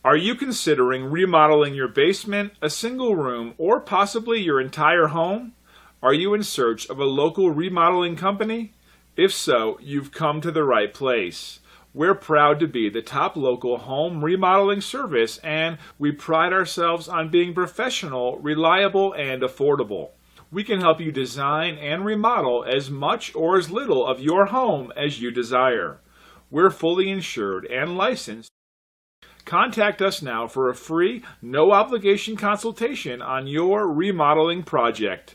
Are you considering remodeling your basement, a single room, or possibly your entire home? Are you in search of a local remodeling company? If so, you've come to the right place. We're proud to be the top local home remodeling service, and we pride ourselves on being professional, reliable, and affordable. We can help you design and remodel as much or as little of your home as you desire. We're fully insured and licensed. Contact us now for a free, no-obligation consultation on your remodeling project.